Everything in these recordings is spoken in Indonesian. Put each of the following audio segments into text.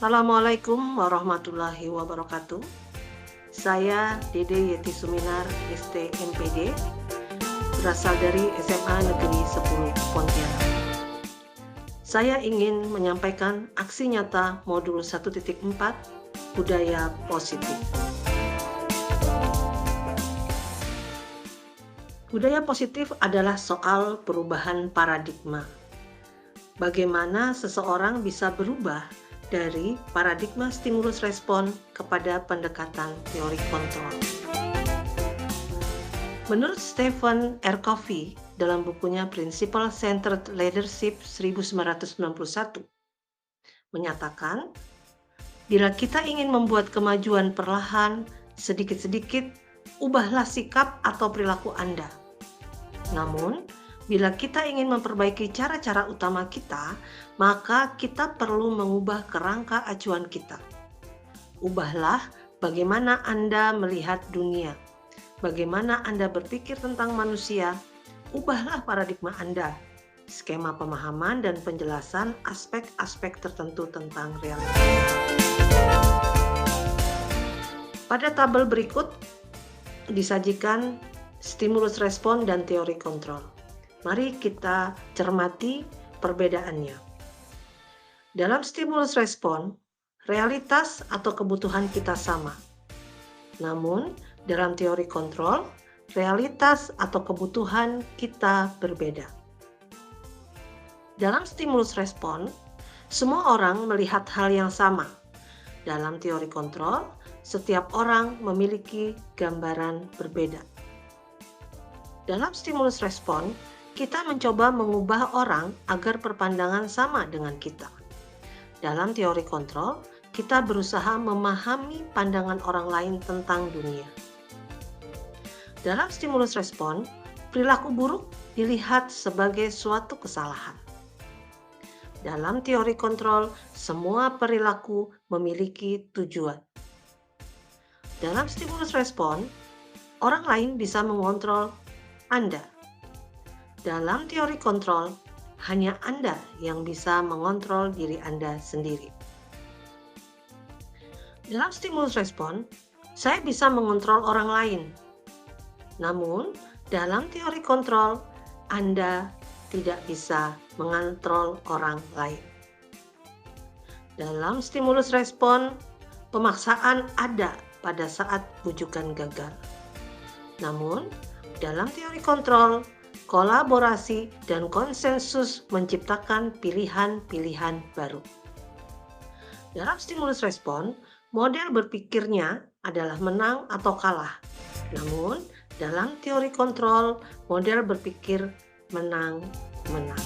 Assalamualaikum warahmatullahi wabarakatuh. Saya Dede Yeti Suminar, ST MPD, berasal dari SMA Negeri 10 Pontianak. Saya ingin menyampaikan aksi nyata modul 1.4 Budaya Positif. Budaya positif adalah soal perubahan paradigma. Bagaimana seseorang bisa berubah dari paradigma stimulus respon kepada pendekatan teori kontrol. Menurut Stephen R. Covey dalam bukunya Principle Centered Leadership 1991 menyatakan, bila kita ingin membuat kemajuan perlahan, sedikit-sedikit, ubahlah sikap atau perilaku Anda. Namun, bila kita ingin memperbaiki cara-cara utama kita, maka kita perlu mengubah kerangka acuan kita. Ubahlah bagaimana Anda melihat dunia, bagaimana Anda berpikir tentang manusia, ubahlah paradigma Anda, skema pemahaman dan penjelasan aspek-aspek tertentu tentang realitas. Pada tabel berikut disajikan stimulus respon dan teori kontrol. Mari kita cermati perbedaannya. Dalam stimulus respon, realitas atau kebutuhan kita sama. Namun, dalam teori kontrol, realitas atau kebutuhan kita berbeda. Dalam stimulus respon, semua orang melihat hal yang sama. Dalam teori kontrol, setiap orang memiliki gambaran berbeda. Dalam stimulus respon, kita mencoba mengubah orang agar berpandangan sama dengan kita. Dalam teori kontrol, kita berusaha memahami pandangan orang lain tentang dunia. Dalam stimulus respon, perilaku buruk dilihat sebagai suatu kesalahan. Dalam teori kontrol, semua perilaku memiliki tujuan. Dalam stimulus respon, orang lain bisa mengontrol Anda. Dalam teori kontrol, hanya Anda yang bisa mengontrol diri Anda sendiri. Dalam stimulus respon, saya bisa mengontrol orang lain. Namun, dalam teori kontrol, Anda tidak bisa mengontrol orang lain. Dalam stimulus respon, pemaksaan ada pada saat bujukan gagal. Namun, dalam teori kontrol, kolaborasi dan konsensus menciptakan pilihan-pilihan baru. Dalam stimulus respon, model berpikirnya adalah menang atau kalah. Namun, dalam teori kontrol, model berpikir menang-menang.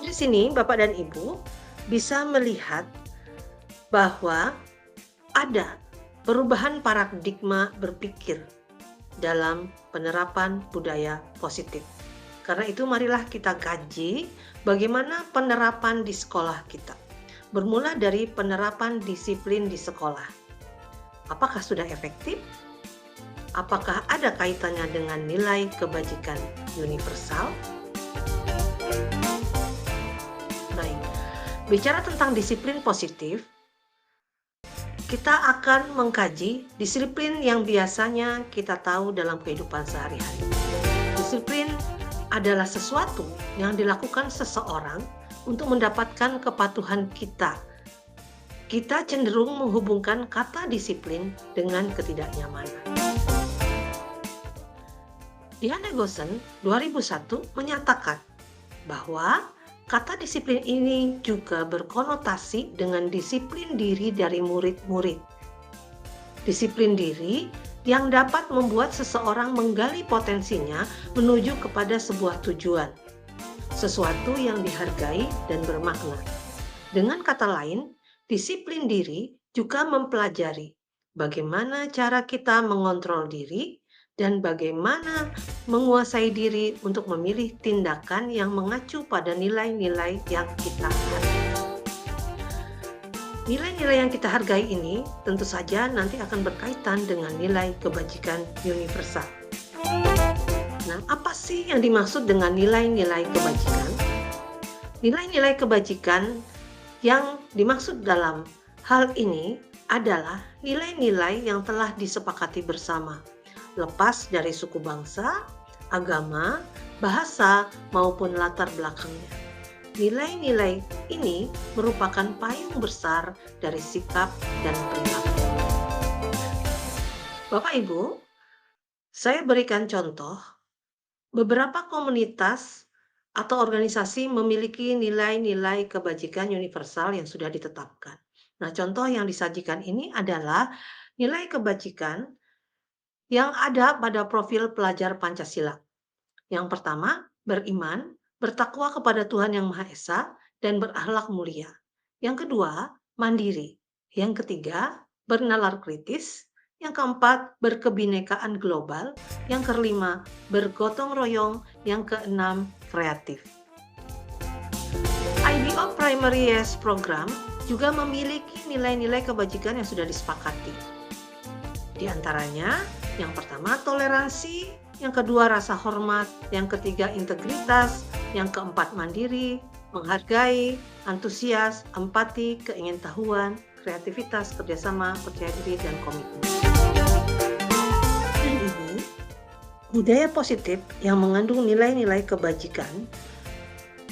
Di sini, Bapak dan Ibu bisa melihat bahwa ada perubahan paradigma berpikir dalam penerapan budaya positif. Karena itu marilah kita kaji bagaimana penerapan di sekolah kita. Bermula dari penerapan disiplin di sekolah. Apakah sudah efektif? Apakah ada kaitannya dengan nilai kebajikan universal? Baik, bicara tentang disiplin positif, kita akan mengkaji disiplin yang biasanya kita tahu dalam kehidupan sehari-hari. Disiplin adalah sesuatu yang dilakukan seseorang untuk mendapatkan kepatuhan kita. Kita cenderung menghubungkan kata disiplin dengan ketidaknyamanan. Diana Gossen 2001 menyatakan bahwa kata disiplin ini juga berkonotasi dengan disiplin diri dari murid-murid. Disiplin diri yang dapat membuat seseorang menggali potensinya menuju kepada sebuah tujuan, sesuatu yang dihargai dan bermakna. Dengan kata lain, disiplin diri juga mempelajari bagaimana cara kita mengontrol diri dan bagaimana menguasai diri untuk memilih tindakan yang mengacu pada nilai-nilai yang kita hargai. Nilai-nilai yang kita hargai ini tentu saja nanti akan berkaitan dengan nilai kebajikan universal. Nah, apa sih yang dimaksud dengan nilai-nilai kebajikan? Nilai-nilai kebajikan yang dimaksud dalam hal ini adalah nilai-nilai yang telah disepakati bersama, lepas dari suku bangsa, agama, bahasa, maupun latar belakangnya. Nilai-nilai ini merupakan payung besar dari sikap dan perilaku. Bapak Ibu, saya berikan contoh, beberapa komunitas atau organisasi memiliki nilai-nilai kebajikan universal yang sudah ditetapkan. Nah, contoh yang disajikan ini adalah nilai kebajikan yang ada pada profil pelajar Pancasila. Yang pertama, beriman, bertakwa kepada Tuhan Yang Maha Esa, dan berakhlak mulia. Yang kedua, mandiri. Yang ketiga, bernalar kritis. Yang keempat, berkebinekaan global. Yang kelima, bergotong royong. Yang keenam, kreatif. IBO Primary Yes Program juga memiliki nilai-nilai kebajikan yang sudah disepakati. Di antaranya, yang pertama toleransi, yang kedua rasa hormat, yang ketiga integritas, yang keempat mandiri, menghargai, antusias, empati, keingintahuan, kreativitas, kerjasama, percaya diri, dan komitmen. Dan ini, budaya positif yang mengandung nilai-nilai kebajikan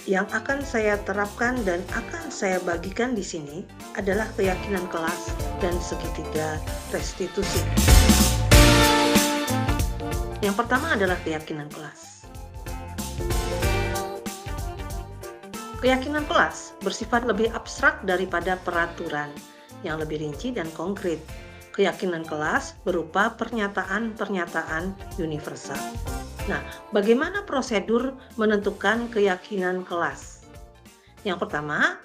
yang akan saya terapkan dan akan saya bagikan di sini adalah keyakinan kelas dan segitiga restitusi. Yang pertama adalah keyakinan kelas. Keyakinan kelas bersifat lebih abstrak daripada peraturan yang lebih rinci dan konkret. Keyakinan kelas berupa pernyataan-pernyataan universal. Nah, bagaimana prosedur menentukan keyakinan kelas? Yang pertama,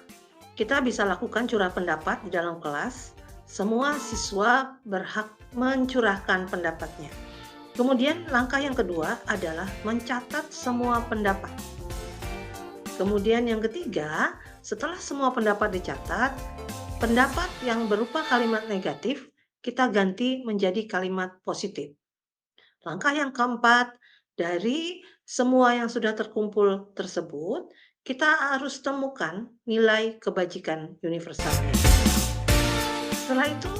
kita bisa lakukan curah pendapat di dalam kelas. Semua siswa berhak mencurahkan pendapatnya. Kemudian langkah yang kedua adalah mencatat semua pendapat. Kemudian yang ketiga, setelah semua pendapat dicatat, pendapat yang berupa kalimat negatif kita ganti menjadi kalimat positif. Langkah yang keempat, dari semua yang sudah terkumpul tersebut, kita harus temukan nilai kebajikan universalnya. Setelah itu,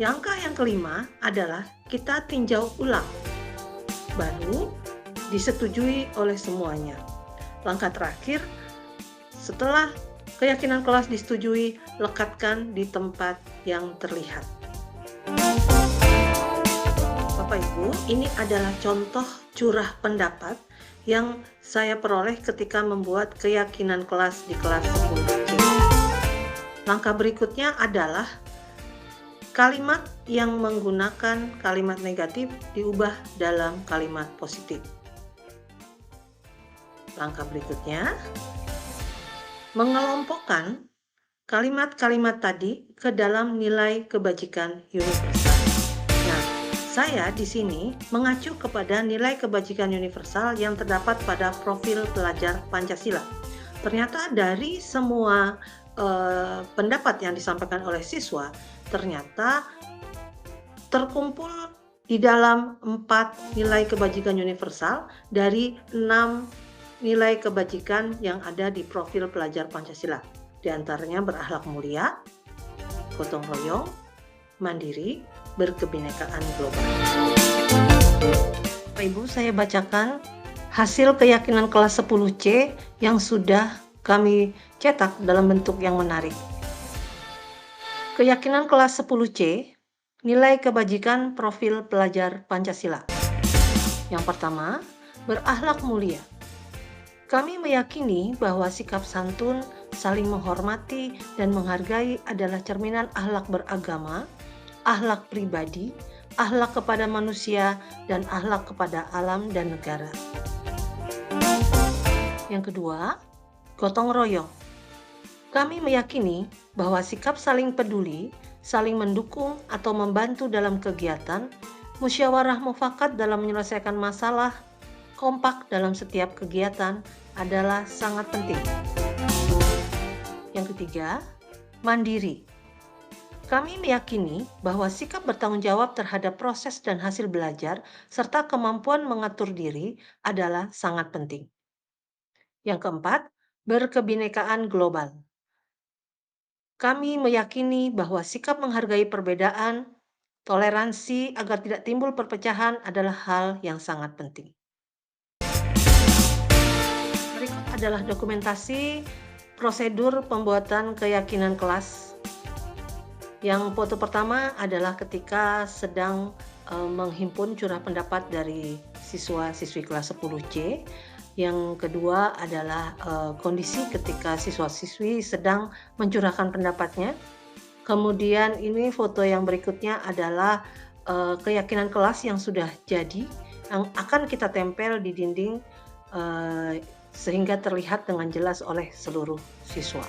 langkah yang kelima adalah kita tinjau ulang, baru disetujui oleh semuanya. Langkah terakhir, setelah keyakinan kelas disetujui, lekatkan di tempat yang terlihat. Bapak Ibu, ini adalah contoh curah pendapat yang saya peroleh ketika membuat keyakinan kelas di kelas 10C. Langkah berikutnya adalah kalimat yang menggunakan kalimat negatif diubah dalam kalimat positif. Langkah berikutnya, mengelompokkan kalimat-kalimat tadi ke dalam nilai kebajikan universal. Nah, saya di sini mengacu kepada nilai kebajikan universal yang terdapat pada profil pelajar Pancasila. Ternyata dari semua pendapat yang disampaikan oleh siswa, ternyata terkumpul di dalam 4 nilai kebajikan universal dari 6 nilai kebajikan yang ada di profil pelajar Pancasila. Di antaranya berakhlak mulia, gotong royong, mandiri, berkebinekaan global. Bapak Ibu, saya bacakan hasil keyakinan kelas 10C yang sudah kami cetak dalam bentuk yang menarik. Keyakinan kelas 10C, nilai kebajikan profil pelajar Pancasila. Yang pertama, berakhlak mulia. Kami meyakini bahwa sikap santun, saling menghormati, dan menghargai adalah cerminan akhlak beragama, akhlak pribadi, akhlak kepada manusia, dan akhlak kepada alam dan negara. Yang kedua, gotong royong. Kami meyakini bahwa sikap saling peduli, saling mendukung atau membantu dalam kegiatan, musyawarah mufakat dalam menyelesaikan masalah, kompak dalam setiap kegiatan adalah sangat penting. Yang ketiga, mandiri. Kami meyakini bahwa sikap bertanggung jawab terhadap proses dan hasil belajar serta kemampuan mengatur diri adalah sangat penting. Yang keempat, berkebinekaan global. Kami meyakini bahwa sikap menghargai perbedaan, toleransi agar tidak timbul perpecahan adalah hal yang sangat penting. Berikut adalah dokumentasi prosedur pembuatan keyakinan kelas. Yang foto pertama adalah ketika sedang menghimpun curah pendapat dari siswa-siswi kelas 10C. Yang kedua adalah kondisi ketika siswa-siswi sedang mencurahkan pendapatnya. Kemudian ini foto yang berikutnya adalah keyakinan kelas yang sudah jadi, yang akan kita tempel di dinding sehingga terlihat dengan jelas oleh seluruh siswa.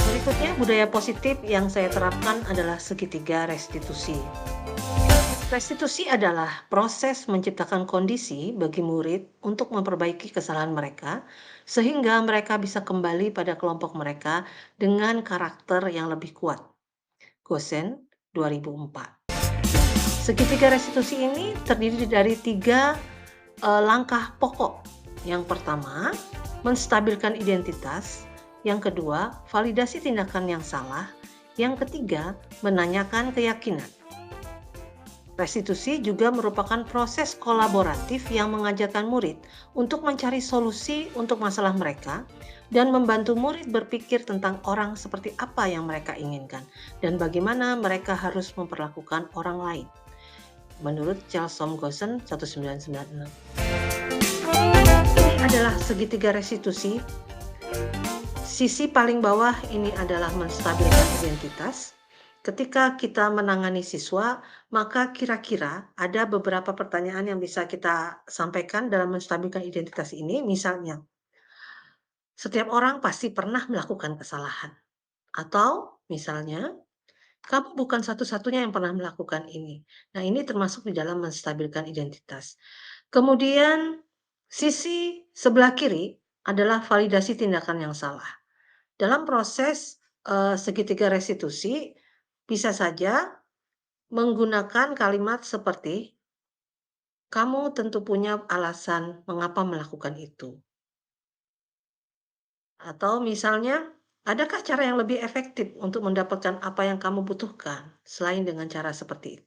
Berikutnya, budaya positif yang saya terapkan adalah segitiga restitusi. Restitusi adalah proses menciptakan kondisi bagi murid untuk memperbaiki kesalahan mereka, sehingga mereka bisa kembali pada kelompok mereka dengan karakter yang lebih kuat. Gosen 2004. Segitiga restitusi ini terdiri dari 3 langkah pokok. Yang pertama, menstabilkan identitas. Yang kedua, validasi tindakan yang salah. Yang ketiga, menanyakan keyakinan. Restitusi juga merupakan proses kolaboratif yang mengajarkan murid untuk mencari solusi untuk masalah mereka dan membantu murid berpikir tentang orang seperti apa yang mereka inginkan dan bagaimana mereka harus memperlakukan orang lain. Menurut Chelsom Gosen 1996. Ini adalah segitiga restitusi. Sisi paling bawah ini adalah menstabilkan identitas. Ketika kita menangani siswa, maka kira-kira ada beberapa pertanyaan yang bisa kita sampaikan dalam menstabilkan identitas ini. Misalnya, setiap orang pasti pernah melakukan kesalahan. Atau misalnya, kamu bukan satu-satunya yang pernah melakukan ini. Nah, ini termasuk di dalam menstabilkan identitas. Kemudian, sisi sebelah kiri adalah validasi tindakan yang salah. Dalam proses segitiga restitusi, bisa saja menggunakan kalimat seperti, kamu tentu punya alasan mengapa melakukan itu. Atau misalnya, adakah cara yang lebih efektif untuk mendapatkan apa yang kamu butuhkan selain dengan cara seperti itu?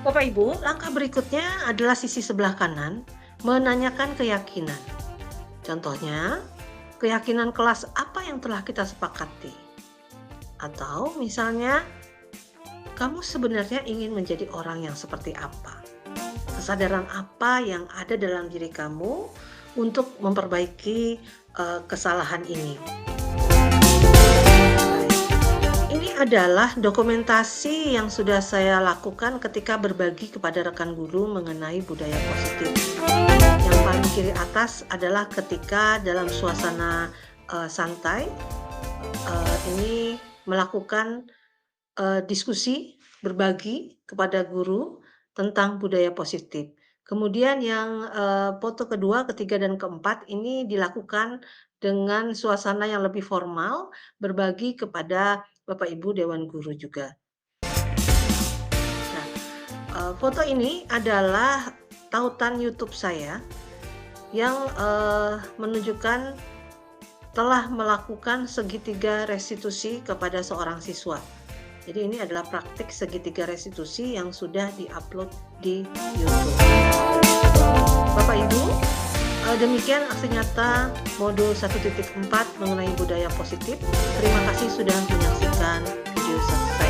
Bapak Ibu, langkah berikutnya adalah sisi sebelah kanan, menanyakan keyakinan. Contohnya, keyakinan kelas apa yang telah kita sepakati? Atau misalnya, kamu sebenarnya ingin menjadi orang yang seperti apa? Kesadaran apa yang ada dalam diri kamu untuk memperbaiki kesalahan ini? Ini adalah dokumentasi yang sudah saya lakukan ketika berbagi kepada rekan guru mengenai budaya positif. Yang paling kiri atas adalah ketika dalam suasana santai, ini melakukan diskusi, berbagi kepada guru tentang budaya positif. Kemudian yang foto kedua, ketiga, dan keempat ini dilakukan dengan suasana yang lebih formal, berbagi kepada Bapak Ibu Dewan Guru juga. Nah, foto ini adalah tautan YouTube saya yang menunjukkan telah melakukan segitiga restitusi kepada seorang siswa. Jadi ini adalah praktik segitiga restitusi yang sudah diupload di YouTube. Bapak Ibu, demikian aksi nyata modul 1.4 mengenai budaya positif. Terima kasih sudah menyaksikan video saya.